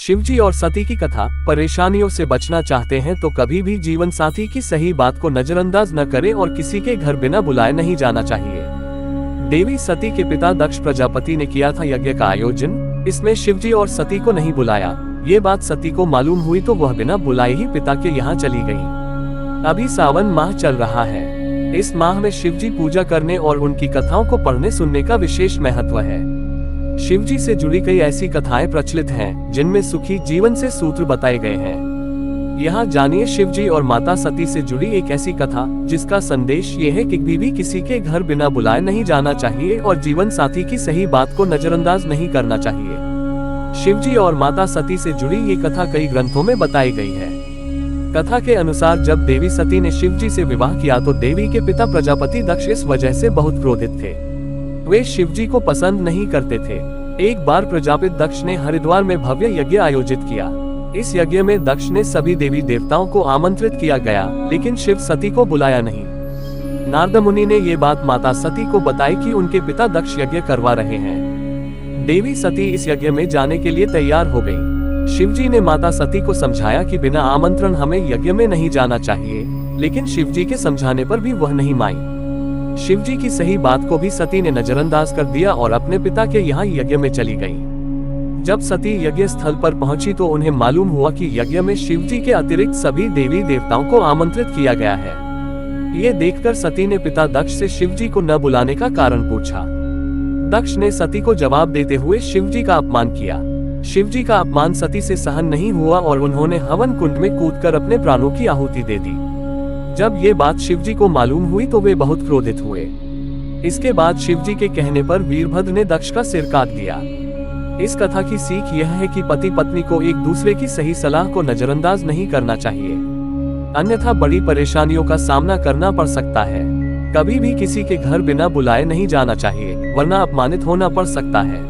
शिवजी और सती की कथा। परेशानियों से बचना चाहते हैं तो कभी भी जीवन साथी की सही बात को नजरअंदाज न करें और किसी के घर बिना बुलाए नहीं जाना चाहिए। देवी सती के पिता दक्ष प्रजापति ने किया था यज्ञ का आयोजन। इसमें शिवजी और सती को नहीं बुलाया। ये बात सती को मालूम हुई तो वह बिना बुलाए ही पिता के यहाँ चली गई। अभी सावन माह चल रहा है। इस माह में शिवजी पूजा करने और उनकी कथाओं को पढ़ने सुनने का विशेष महत्व है। शिवजी से जुड़ी कई ऐसी कथाएं प्रचलित हैं, जिनमें सुखी जीवन से सूत्र बताए गए हैं। यहाँ जानिए शिवजी और माता सती से जुड़ी एक ऐसी कथा, जिसका संदेश ये है कि कभी भी किसी के घर बिना बुलाए नहीं जाना चाहिए और जीवन साथी की सही बात को नजरअंदाज नहीं करना चाहिए। शिवजी और माता सती से जुड़ी ये कथा कई ग्रंथों में बताई गई है। कथा के अनुसार जब देवी सती ने शिवजी से विवाह किया तो देवी के पिता प्रजापति दक्ष इस वजह से बहुत क्रोधित थे। वे शिवजी को पसंद नहीं करते थे। एक बार प्रजापति दक्ष ने हरिद्वार में भव्य यज्ञ आयोजित किया। इस यज्ञ में दक्ष ने सभी देवी देवताओं को आमंत्रित किया गया, लेकिन शिव सती को बुलाया नहीं। नारद मुनि ने ये बात माता सती को बताई कि उनके पिता दक्ष यज्ञ करवा रहे हैं। देवी सती इस यज्ञ में जाने के लिए तैयार हो गई। शिवजी ने माता सती को समझाया कि बिना आमंत्रण हमें यज्ञ में नहीं जाना चाहिए, लेकिन शिवजी के समझाने पर भी वह नहीं मानी। शिवजी की सही बात को भी सती ने नजरअंदाज कर दिया और अपने पिता के यहाँ यज्ञ में चली गई। जब सती यज्ञ स्थल पर पहुंची तो उन्हें मालूम हुआ कि यज्ञ में शिवजी के अतिरिक्त सभी देवी देवताओं को आमंत्रित किया गया है। ये देखकर सती ने पिता दक्ष से शिवजी को न बुलाने का कारण पूछा। दक्ष ने सती को जवाब देते हुए शिवजी का अपमान किया। शिवजी का अपमान सती से सहन नहीं हुआ और उन्होंने हवन कुंड में कूदकर अपने प्राणों की आहुति दे दी। जब ये बात शिवजी को मालूम हुई तो वे बहुत क्रोधित हुए। इसके बाद शिवजी के कहने पर वीरभद्र ने दक्ष का सिर काट दिया। इस कथा की सीख यह है कि पति पत्नी को एक दूसरे की सही सलाह को नजरअंदाज नहीं करना चाहिए, अन्यथा बड़ी परेशानियों का सामना करना पड़ सकता है। कभी भी किसी के घर बिना बुलाए नहीं जाना चाहिए, वरना अपमानित होना पड़ सकता है।